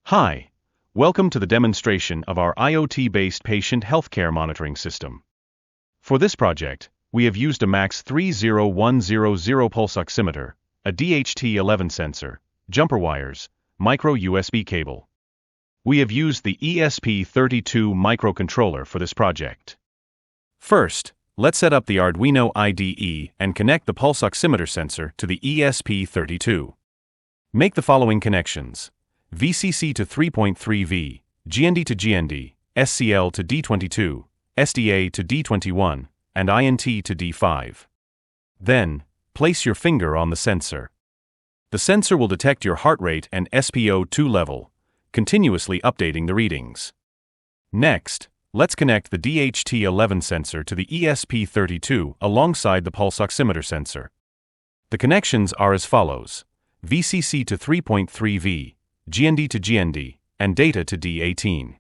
Hi, welcome to the demonstration of our IoT-based patient healthcare monitoring system. For this project, we have used a MAX 30100 pulse oximeter, a DHT11 sensor, jumper wires, micro USB cable. We have used the ESP32 microcontroller for this project. First, let's set up the Arduino IDE and connect the pulse oximeter sensor to the ESP32. Make the following connections: VCC to 3.3V, GND to GND, SCL to D22, SDA to D21, and INT to D5. Then, place your finger on the sensor. The sensor will detect your heart rate and SpO2 level, continuously updating the readings. Next, let's connect the DHT11 sensor to the ESP32 alongside the pulse oximeter sensor. The connections are as follows: VCC to 3.3V, GND to GND, and data to D18.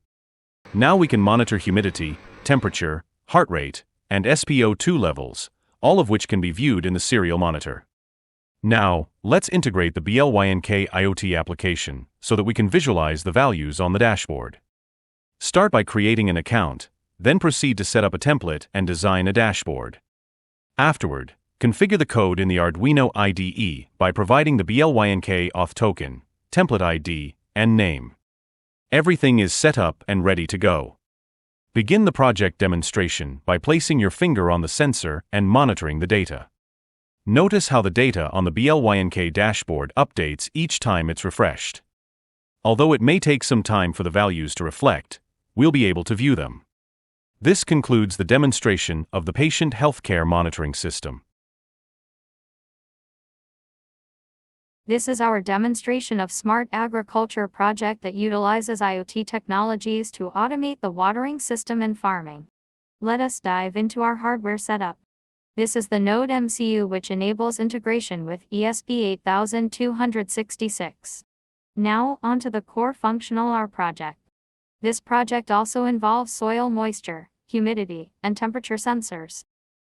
Now we can monitor humidity, temperature, heart rate, and SpO2 levels, all of which can be viewed in the serial monitor. Now, let's integrate the BLYNK IoT application so that we can visualize the values on the dashboard. Start by creating an account, then proceed to set up a template and design a dashboard. Afterward, configure the code in the Arduino IDE by providing the BLYNK auth token, template ID, and name. Everything is set up and ready to go. Begin the project demonstration by placing your finger on the sensor and monitoring the data. Notice how the data on the BLYNK dashboard updates each time it's refreshed. Although it may take some time for the values to reflect, we'll be able to view them. This concludes the demonstration of the patient healthcare monitoring system. This is our demonstration of Smart Agriculture project that utilizes IoT technologies to automate the watering system in farming. Let us dive into our hardware setup. This is the Node MCU, which enables integration with ESP8266. Now, onto the core functional our project. This project also involves soil moisture, humidity, and temperature sensors.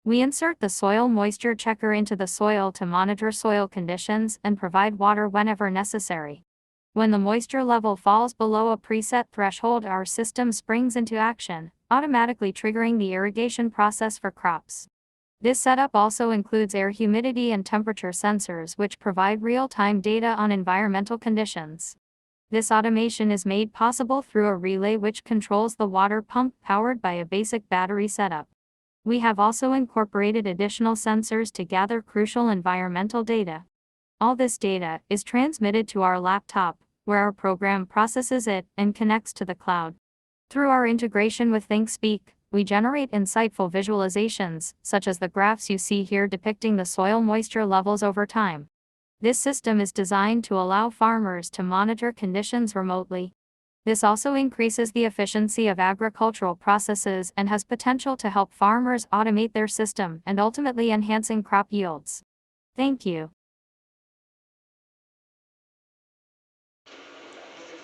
We insert the soil moisture checker into the soil to monitor soil conditions and provide water whenever necessary. When the moisture level falls below a preset threshold, our system springs into action, automatically triggering the irrigation process for crops. This setup also includes air humidity and temperature sensors, which provide real-time data on environmental conditions. This automation is made possible through a relay which controls the water pump powered by a basic battery setup. We have also incorporated additional sensors to gather crucial environmental data. All this data is transmitted to our laptop, where our program processes it and connects to the cloud. Through our integration with ThinkSpeak, we generate insightful visualizations, such as the graphs you see here depicting the soil moisture levels over time. This system is designed to allow farmers to monitor conditions remotely. This also increases the efficiency of agricultural processes and has potential to help farmers automate their system and ultimately enhancing crop yields. Thank you.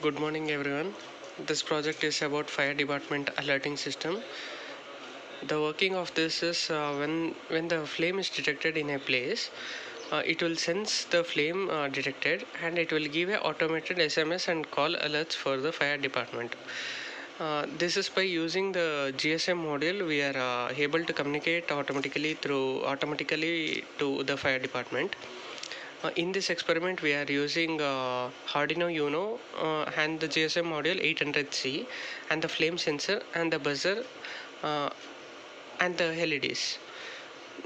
Good morning everyone. This project is about fire department alerting system. The working of this is when the flame is detected in a place, it will sense the flame detected, and it will give a automated SMS and call alerts for the fire department. This is by using the GSM module. We are able to communicate automatically to the fire department. In this experiment, we are using Arduino Uno and the GSM module 800C, and the flame sensor and the buzzer and the LEDs.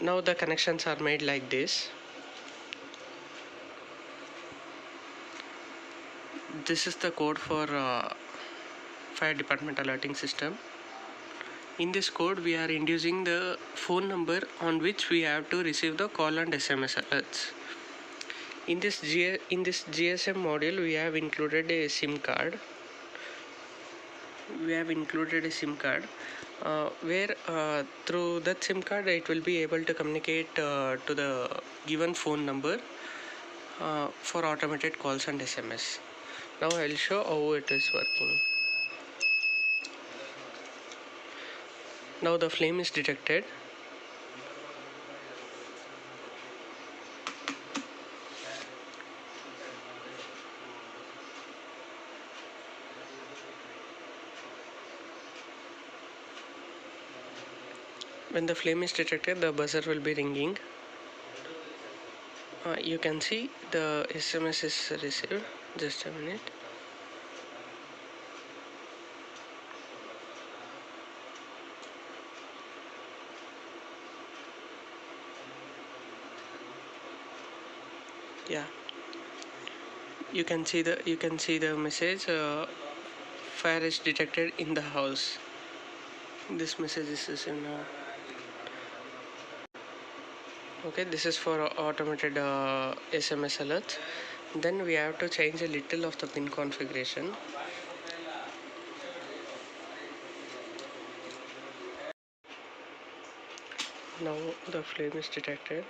Now the connections are made like this. This is the code for fire department alerting system. In this code, we are inducing the phone number on which we have to receive the call and SMS alerts. In this GSM module, we have included a SIM card. Where through that SIM card it will be able to communicate to the given phone number for automated calls and SMS. Now I'll show how it is working. Now the flame is detected. when the flame is detected, the buzzer will be ringing. You can see the SMS is received. Just a minute. Yeah, you can see the message. Fire is detected in the house. This message is in. Okay, this is for automated SMS alerts. Then we have to change a little of the pin configuration. Now the flame is detected.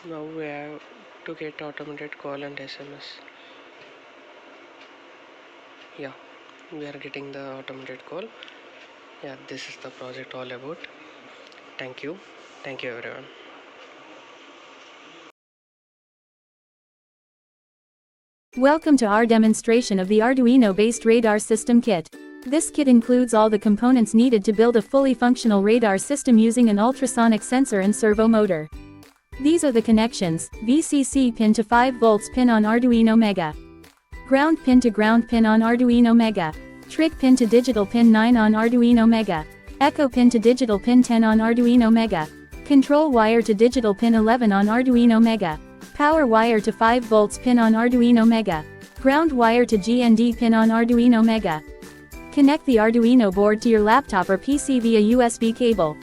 Now we have to get automated call and SMS. Yeah, we are getting the automated call. Yeah, this is the project all about. Thank you everyone. Welcome to our demonstration of the Arduino-based radar system kit. This kit includes all the components needed to build a fully functional radar system using an ultrasonic sensor and servo motor. These are the connections: VCC pin to 5 volts pin on Arduino Mega, ground pin to ground pin on Arduino Mega, trig pin to digital pin 9 on Arduino Mega, echo pin to digital pin 10 on Arduino Mega, control wire to digital pin 11 on Arduino Mega, power wire to 5 volts pin on Arduino Mega, ground wire to GND pin on Arduino Mega. Connect the Arduino board to your laptop or PC via USB cable.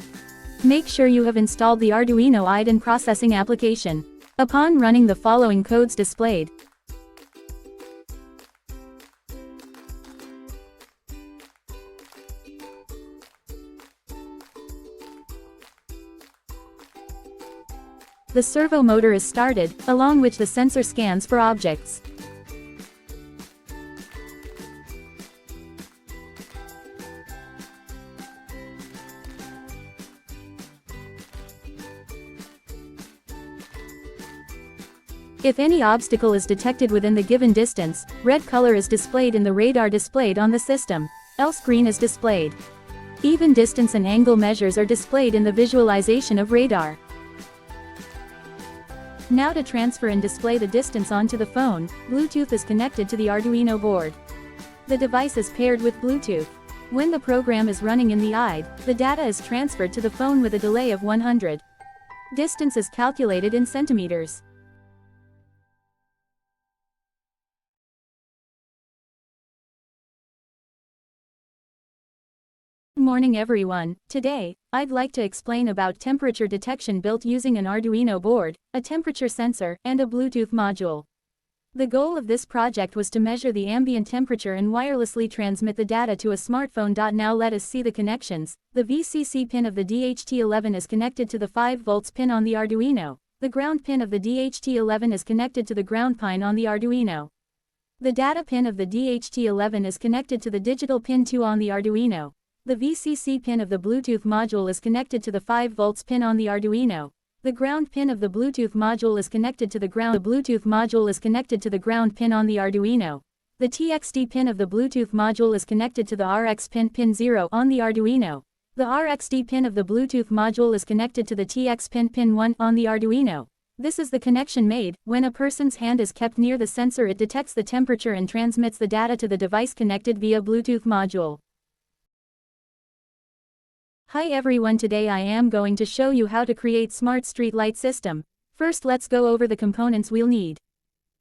Make sure you have installed the Arduino IDE and processing application. Upon running, the following codes displayed. The servo motor is started, along which the sensor scans for objects. If any obstacle is detected within the given distance, red color is displayed in the radar displayed on the system, else green is displayed. Even distance and angle measures are displayed in the visualization of radar. Now to transfer and display the distance onto the phone, Bluetooth is connected to the Arduino board. The device is paired with Bluetooth. When the program is running in the IDE, the data is transferred to the phone with a delay of 100. Distance is calculated in centimeters. Good morning everyone. Today, I'd like to explain about temperature detection built using an Arduino board, a temperature sensor, and a Bluetooth module. The goal of this project was to measure the ambient temperature and wirelessly transmit the data to a smartphone. Now let us see the connections. The VCC pin of the DHT11 is connected to the 5 volts pin on the Arduino. The ground pin of the DHT11 is connected to the ground pin on the Arduino. The data pin of the DHT11 is connected to the digital pin 2 on the Arduino. The VCC pin of the Bluetooth module is connected to the 5 volts pin on the Arduino. The ground pin of the Bluetooth module is connected to the ground. The Bluetooth module is connected to the ground pin on the Arduino. The TXD pin of the Bluetooth module is connected to the RX pin 0 on the Arduino. The RXD pin of the Bluetooth module is connected to the TX pin 1 on the Arduino. This is the connection made. When a person's hand is kept near the sensor, it detects the temperature and transmits the data to the device connected via Bluetooth module. Hi everyone, today I am going to show you how to create smart street light system. First let's go over the components we'll need.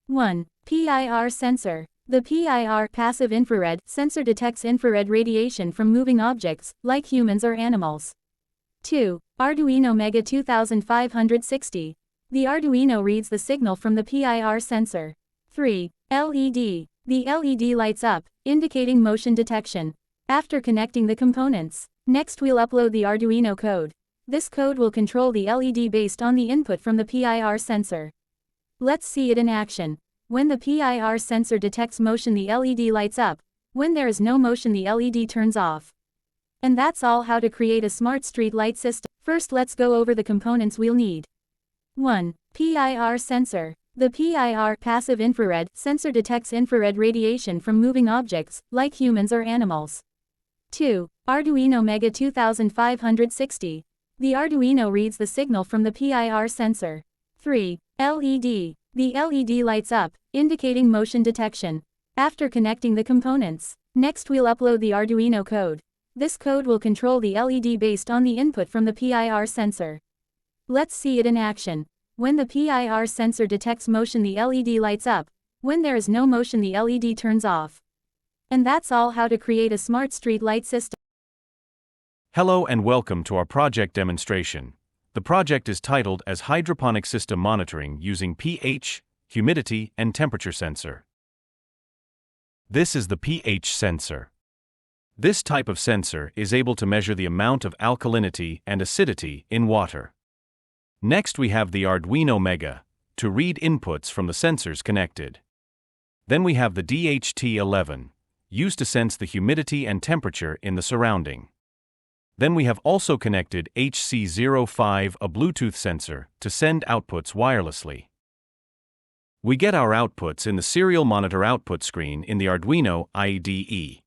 1. PIR sensor. The PIR passive infrared sensor detects infrared radiation from moving objects, like humans or animals. 2. Arduino Mega 2560. The Arduino reads the signal from the PIR sensor. 3. LED. The LED lights up, indicating motion detection. After connecting the components, next we'll upload the Arduino code. This code will control the LED based on the input from the PIR sensor. Let's see it in action. When the PIR sensor detects motion, the LED lights up. When there is no motion, the LED turns off. And that's all how to create a smart street light system. First let's go over the components we'll need. 1. PIR sensor. The PIR passive infrared sensor detects infrared radiation from moving objects, like humans or animals. 2. Arduino Mega 2560. The Arduino reads the signal from the PIR sensor. 3. LED. The LED lights up, indicating motion detection. After connecting the components, next we'll upload the Arduino code. This code will control the LED based on the input from the PIR sensor. Let's see it in action. When the PIR sensor detects motion, the LED lights up. When there is no motion, the LED turns off. And that's all how to create a smart street light system. Hello and welcome to our project demonstration. The project is titled as Hydroponic System Monitoring using pH, humidity, and temperature sensor. This is the pH sensor. This type of sensor is able to measure the amount of alkalinity and acidity in water. Next we have the Arduino Mega, to read inputs from the sensors connected. Then we have the DHT11, used to sense the humidity and temperature in the surrounding. Then we have also connected HC05, a Bluetooth sensor, to send outputs wirelessly. We get our outputs in the serial monitor output screen in the Arduino IDE.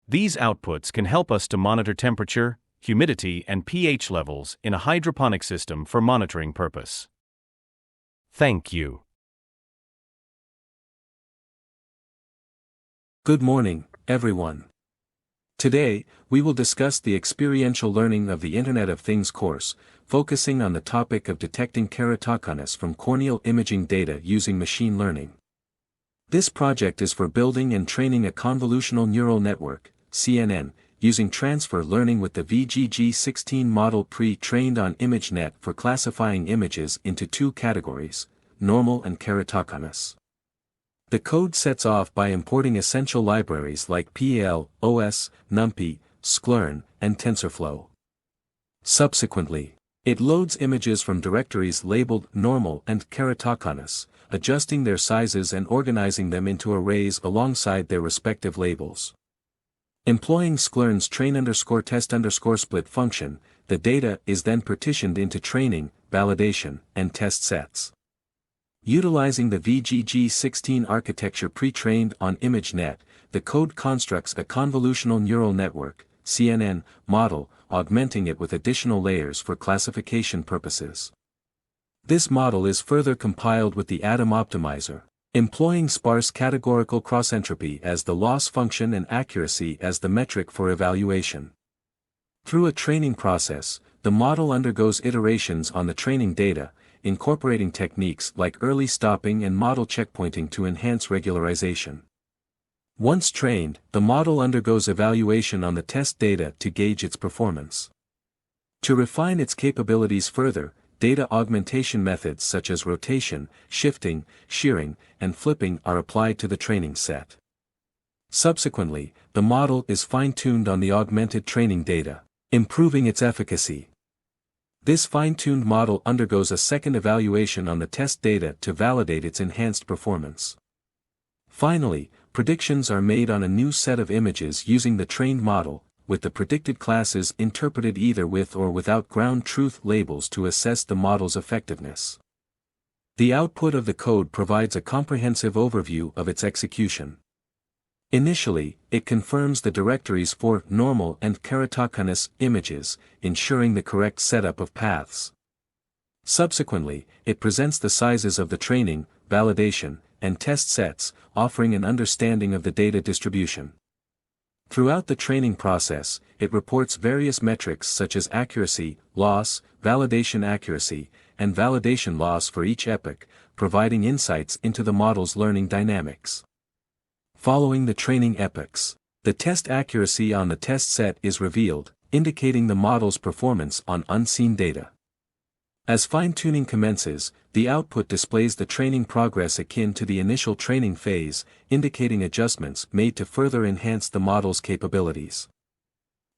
These outputs can help us to monitor temperature, humidity, and pH levels in a hydroponic system for monitoring purpose. Thank you. Good morning, everyone. Today, we will discuss the experiential learning of the Internet of Things course, focusing on the topic of detecting keratoconus from corneal imaging data using machine learning. This project is for building and training a convolutional neural network, CNN, using transfer learning with the VGG16 model pre-trained on ImageNet for classifying images into two categories, normal and keratoconus. The code sets off by importing essential libraries like PL, OS, NumPy, Sklearn, and TensorFlow. Subsequently, it loads images from directories labeled normal and keratoconus, adjusting their sizes and organizing them into arrays alongside their respective labels. Employing Sklearn's train_test_split function, the data is then partitioned into training, validation, and test sets. Utilizing the VGG16 architecture pre-trained on ImageNet, the code constructs a convolutional neural network, CNN, model, augmenting it with additional layers for classification purposes. This model is further compiled with the Atom optimizer, employing sparse categorical cross-entropy as the loss function and accuracy as the metric for evaluation. Through a training process, the model undergoes iterations on the training data, incorporating techniques like early stopping and model checkpointing to enhance regularization. Once trained, the model undergoes evaluation on the test data to gauge its performance. To refine its capabilities further, data augmentation methods such as rotation, shifting, shearing, and flipping are applied to the training set. Subsequently, the model is fine-tuned on the augmented training data, improving its efficacy. This fine-tuned model undergoes a second evaluation on the test data to validate its enhanced performance. Finally, predictions are made on a new set of images using the trained model, with the predicted classes interpreted either with or without ground truth labels to assess the model's effectiveness. The output of the code provides a comprehensive overview of its execution. Initially, it confirms the directories for normal and keratoconus images, ensuring the correct setup of paths. Subsequently, it presents the sizes of the training, validation, and test sets, offering an understanding of the data distribution. Throughout the training process, it reports various metrics such as accuracy, loss, validation accuracy, and validation loss for each epoch, providing insights into the model's learning dynamics. Following the training epochs, the test accuracy on the test set is revealed, indicating the model's performance on unseen data. As fine-tuning commences, the output displays the training progress akin to the initial training phase, indicating adjustments made to further enhance the model's capabilities.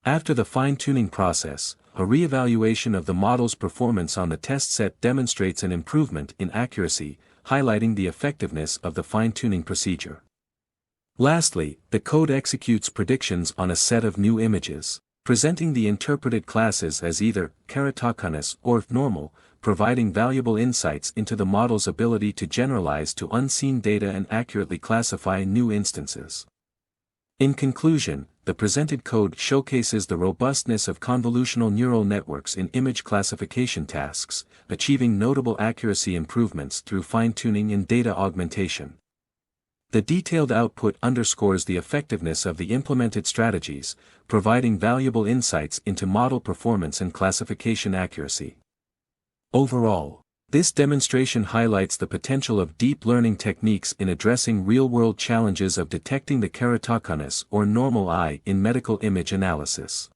After the fine-tuning process, a re-evaluation of the model's performance on the test set demonstrates an improvement in accuracy, highlighting the effectiveness of the fine-tuning procedure. Lastly, the code executes predictions on a set of new images, presenting the interpreted classes as either keratoconus or normal, providing valuable insights into the model's ability to generalize to unseen data and accurately classify new instances. In conclusion, the presented code showcases the robustness of convolutional neural networks in image classification tasks, achieving notable accuracy improvements through fine-tuning and data augmentation. The detailed output underscores the effectiveness of the implemented strategies, providing valuable insights into model performance and classification accuracy. Overall, this demonstration highlights the potential of deep learning techniques in addressing real-world challenges of detecting the keratoconus or normal eye in medical image analysis.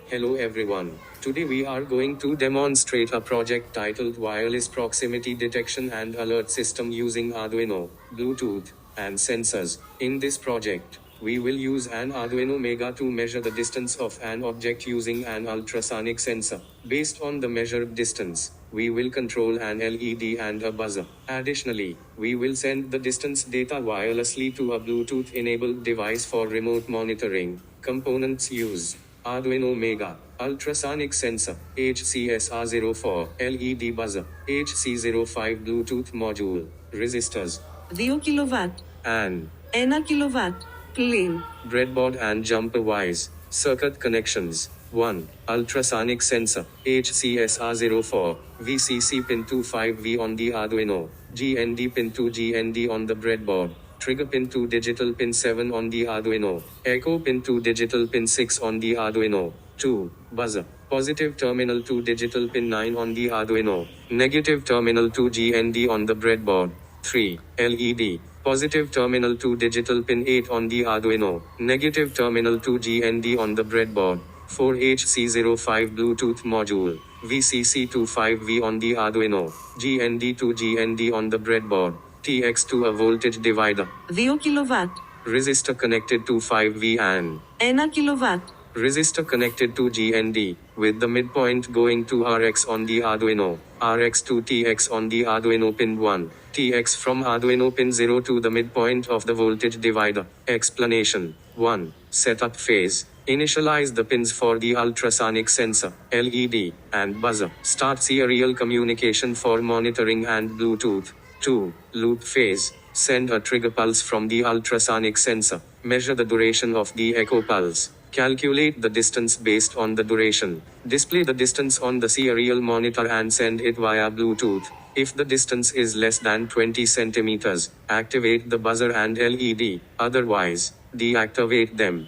Hello everyone, today we are going to demonstrate a project titled Wireless Proximity Detection and Alert System using Arduino, Bluetooth, and sensors. In this project, we will use an Arduino Mega to measure the distance of an object using an ultrasonic sensor. Based on the measured distance, we will control an LED and a buzzer. Additionally, we will send the distance data wirelessly to a Bluetooth-enabled device for remote monitoring. Components used: Arduino Mega, ultrasonic sensor, HCSR04, LED buzzer, HC05 Bluetooth module, resistors, 2 kilowatt, and 1 kilowatt, plain, breadboard and jumper wires. Circuit connections: 1. Ultrasonic sensor, HCSR04, VCC pin to 5V on the Arduino, GND pin to GND on the breadboard, trigger pin to digital pin 7 on the Arduino, echo pin to digital pin 6 on the Arduino. 2. Buzzer, positive terminal to digital pin 9 on the Arduino, negative terminal to GND on the breadboard. 3. LED, positive terminal to digital pin 8 on the Arduino, negative terminal to GND on the breadboard. 4. HC05 Bluetooth module, VCC to 5V on the Arduino, GND to GND on the breadboard, TX to a voltage divider. 2 kilowatt, Resistor connected to 5V and 1 kilowatt, resistor connected to GND, with the midpoint going to RX on the Arduino, RX to TX on the Arduino pin 1, TX from Arduino pin 0 to the midpoint of the voltage divider. Explanation: 1. Setup phase. Initialize the pins for the ultrasonic sensor, LED, and buzzer. Start serial communication for monitoring and Bluetooth. 2. Loop phase. Send a trigger pulse from the ultrasonic sensor. Measure the duration of the echo pulse. Calculate the distance based on the duration. Display the distance on the serial monitor and send it via Bluetooth. If the distance is less than 20 centimeters, activate the buzzer and LED. Otherwise, deactivate them.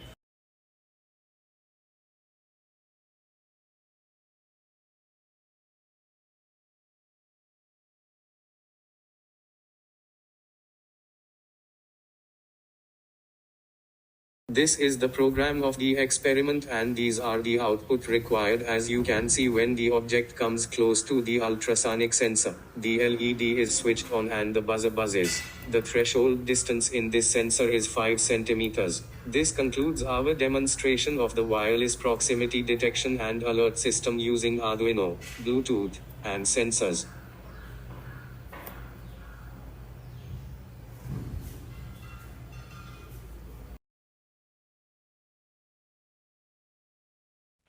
This is the program of the experiment and these are the output required. As you can see, when the object comes close to the ultrasonic sensor, the LED is switched on and the buzzer buzzes. The threshold distance in this sensor is 5 centimeters. This concludes our demonstration of the wireless proximity detection and alert system using Arduino, Bluetooth, and sensors.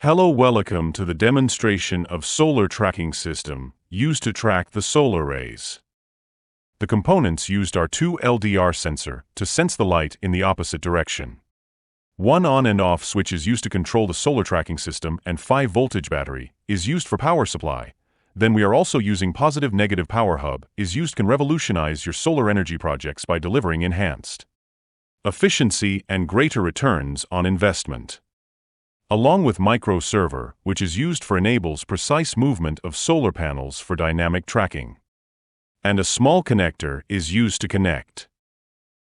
Hello, welcome to the demonstration of solar tracking system used to track the solar rays. The components used are two LDR sensor to sense the light in the opposite direction. One on and off switch is used to control the solar tracking system and 5 voltage battery is used for power supply. Then we are also using positive negative power hub is used can revolutionize your solar energy projects by delivering enhanced efficiency and greater returns on investment. Along with micro server, which is used for enables precise movement of solar panels for dynamic tracking. And a small connector is used to connect.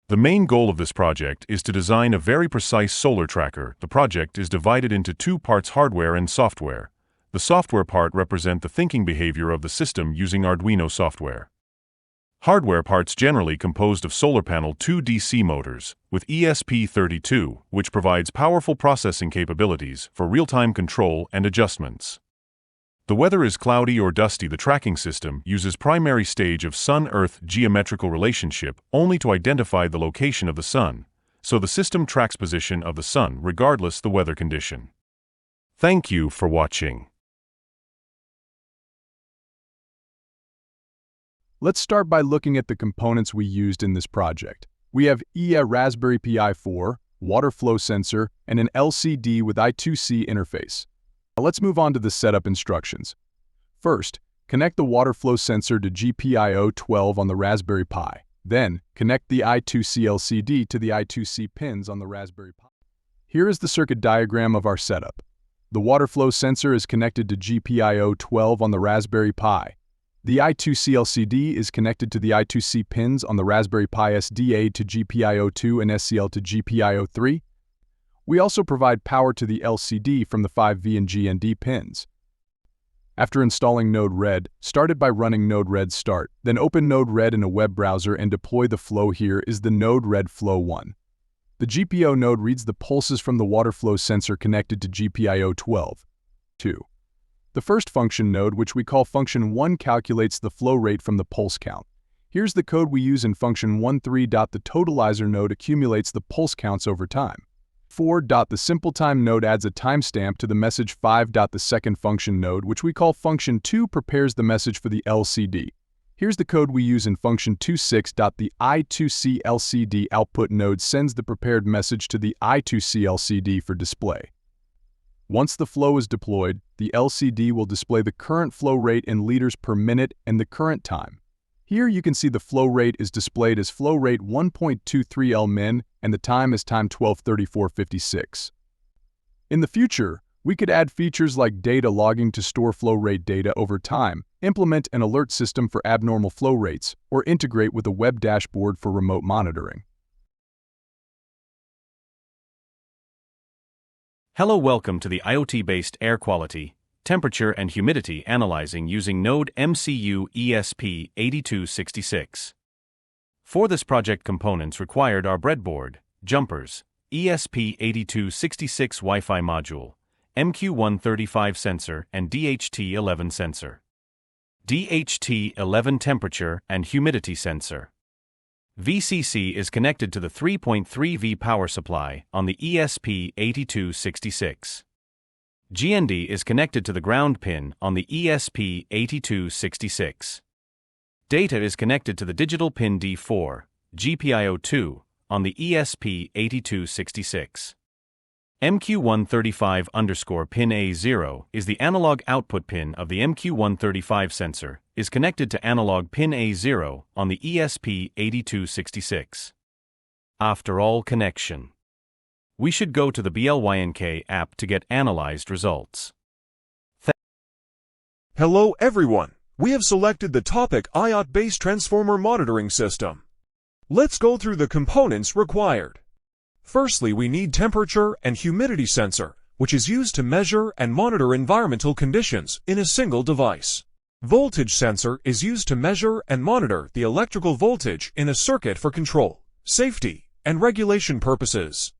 The main goal of this project is to design a very precise solar tracker. The project is divided into 2 parts: hardware and software. The software part represent the thinking behavior of the system using Arduino software. Hardware parts generally composed of solar panel 2 DC motors, with ESP32, which provides powerful processing capabilities for real-time control and adjustments. The weather is cloudy or dusty. The tracking system uses primary stage of Sun-Earth geometrical relationship only to identify the location of the Sun, so the system tracks position of the Sun regardless the weather condition. Thank you for watching. Let's start by looking at the components we used in this project. We have a Raspberry Pi 4, water flow sensor, and an LCD with I2C interface. Now let's move on to the setup instructions. First, connect the water flow sensor to GPIO 12 on the Raspberry Pi. Then, connect the I2C LCD to the I2C pins on the Raspberry Pi. Here is the circuit diagram of our setup. The water flow sensor is connected to GPIO 12 on the Raspberry Pi. The I2C LCD is connected to the I2C pins on the Raspberry Pi SDA to GPIO2 and SCL to GPIO3. We also provide power to the LCD from the 5V and GND pins. After installing Node-RED, start it by running Node-RED start, then open Node-RED in a web browser and deploy the flow. Here is the Node-RED Flow 1. The GPIO node reads the pulses from the water flow sensor connected to GPIO 12. 2. The first function node, which we call function 1, calculates the flow rate from the pulse count. Here's the code we use in function 1.3. The totalizer node accumulates the pulse counts over time. 4. The simple time node adds a timestamp to the message. 5. The second function node, which we call function 2, prepares the message for the LCD. Here's the code we use in function 2.6. The I2C LCD output node sends the prepared message to the I2C LCD for display. Once the flow is deployed, the LCD will display the current flow rate in liters per minute and the current time. Here you can see the flow rate is displayed as flow rate 1.23 L min and the time is time 12:34:56. In the future, we could add features like data logging to store flow rate data over time, implement an alert system for abnormal flow rates, or integrate with a web dashboard for remote monitoring. Hello, welcome to the IoT-based air quality, temperature and humidity analyzing using Node MCU ESP8266. For this project, components required are breadboard, jumpers, ESP8266 Wi-Fi module, MQ135 sensor and DHT11 sensor. DHT11 temperature and humidity sensor. VCC is connected to the 3.3V power supply on the ESP8266. GND is connected to the ground pin on the ESP8266. Data is connected to the digital pin D4, GPIO2, on the ESP8266. MQ135_pin A0 is the analog output pin of the MQ135 sensor, is connected to analog pin A0 on the ESP8266. After all connection, we should go to the BLYNK app to get analyzed results. Hello everyone, we have selected the topic IOT-based transformer monitoring system. Let's go through the components required. Firstly, we need temperature and humidity sensor, which is used to measure and monitor environmental conditions in a single device. Voltage sensor is used to measure and monitor the electrical voltage in a circuit for control, safety, and regulation purposes.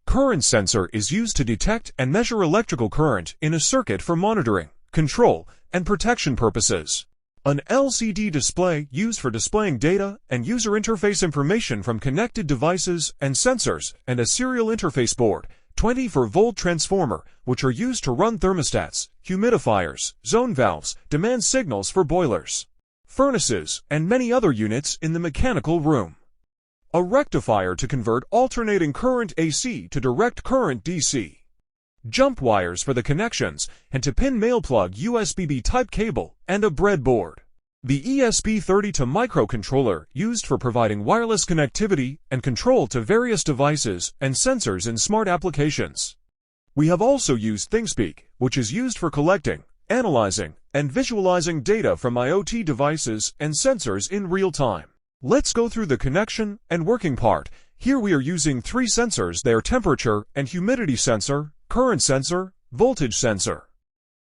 Current sensor is used to detect and measure electrical current in a circuit for monitoring, control, and protection purposes. An LCD display used for displaying data and user interface information from connected devices and sensors, and a serial interface board, 24-volt transformer, which are used to run thermostats, humidifiers, zone valves, demand signals for boilers, furnaces, and many other units in the mechanical room. A rectifier to convert alternating current AC to direct current DC. Jump wires for the connections, and to pin male plug USB-B type cable, and a breadboard. The ESP32 microcontroller used for providing wireless connectivity and control to various devices and sensors in smart applications. We have also used ThinkSpeak, which is used for collecting, analyzing, and visualizing data from IoT devices and sensors in real time. Let's go through the connection and working part. Here we are using three sensors: their temperature and humidity sensor, current sensor, voltage sensor.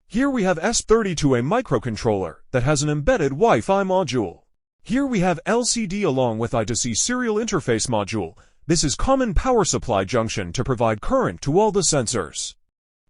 Here we have ESP32, a microcontroller that has an embedded Wi-Fi module. Here we have LCD along with I2C serial interface module. This is common power supply junction to provide current to all the sensors.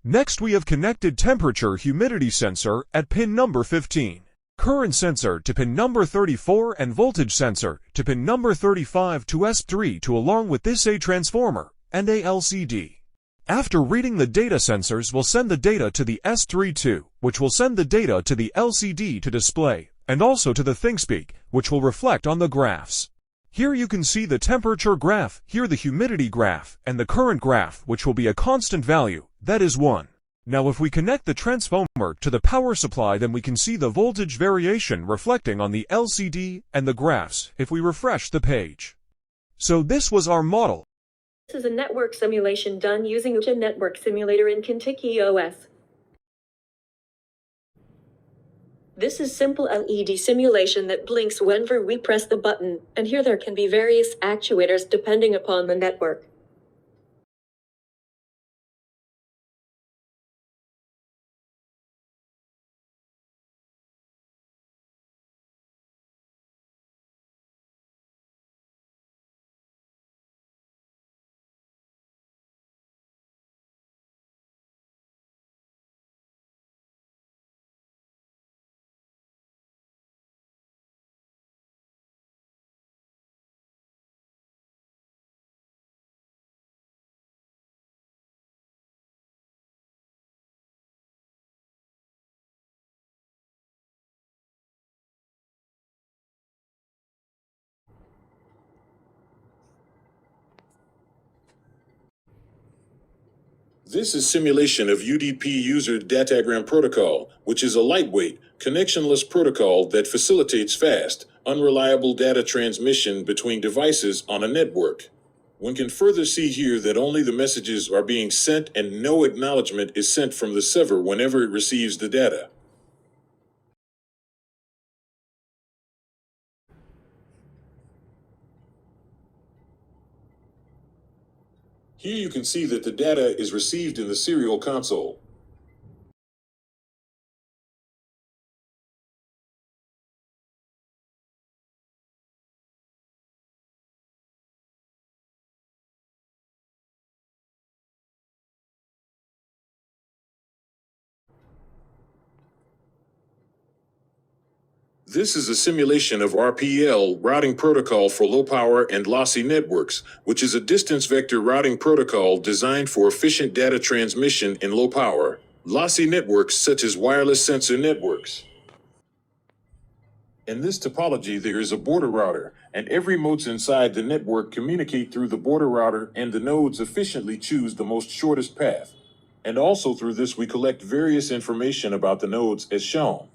Next we have connected temperature humidity sensor at pin number 15. Current sensor to pin number 34 and voltage sensor to pin number 35 to ESP32 along with this a transformer and a LCD. After reading the data, sensors will send the data to the S32, which will send the data to the LCD to display, and also to the ThinkSpeak, which will reflect on the graphs. Here you can see the temperature graph, here the humidity graph, and the current graph, which will be a constant value, that is 1. Now if we connect the transformer to the power supply, then we can see the voltage variation reflecting on the LCD and the graphs if we refresh the page. So this was our model. This is a network simulation done using a network simulator in Kentucky OS. This is simple LED simulation that blinks whenever we press the button, and here there can be various actuators depending upon the network. This is simulation of UDP user datagram protocol, which is a lightweight, connectionless protocol that facilitates fast, unreliable data transmission between devices on a network. One can further see here that only the messages are being sent and no acknowledgement is sent from the server whenever it receives the data. Here you can see that the data is received in the serial console. This is a simulation of RPL, routing protocol for low power and lossy networks, which is a distance vector routing protocol designed for efficient data transmission in low power, lossy networks such as wireless sensor networks. In this topology, there is a border router, and every nodes inside the network communicate through the border router, and the nodes efficiently choose the most shortest path. And also through this, we collect various information about the nodes as shown.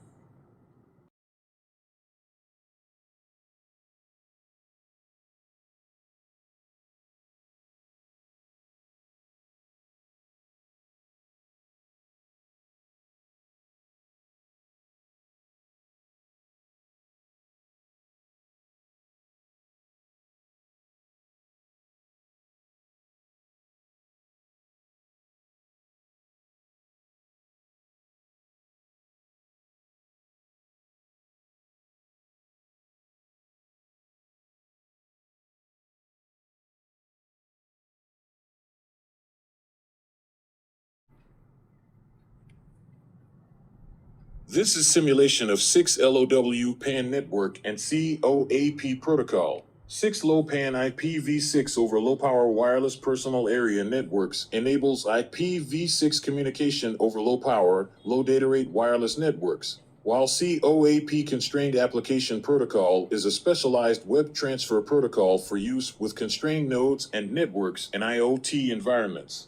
This is simulation of 6 LOW PAN network and COAP protocol. 6 low PAN IPv6 over low power wireless personal area networks enables IPv6 communication over low power, low data rate wireless networks, while COAP constrained application protocol is a specialized web transfer protocol for use with constrained nodes and networks in IoT environments.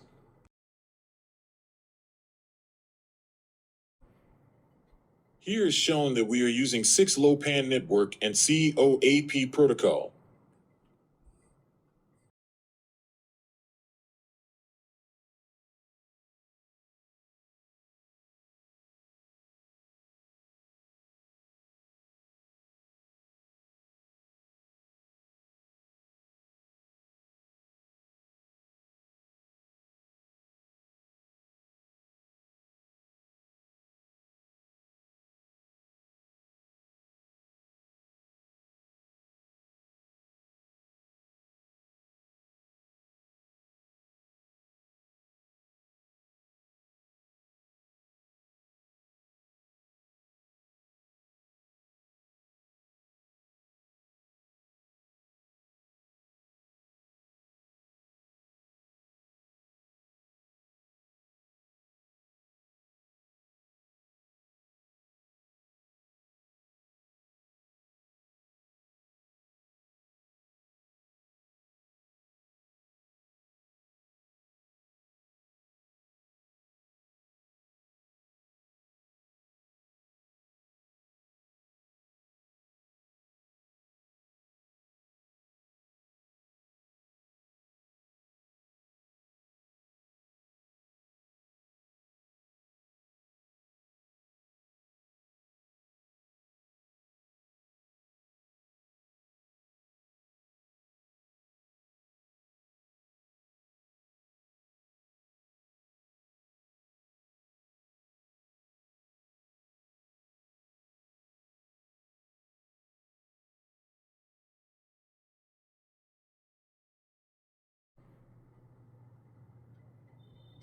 Here is shown that we are using 6 low PAN network and COAP protocol.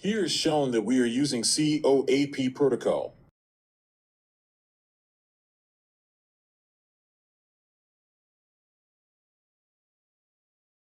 Here is shown that we are using COAP protocol.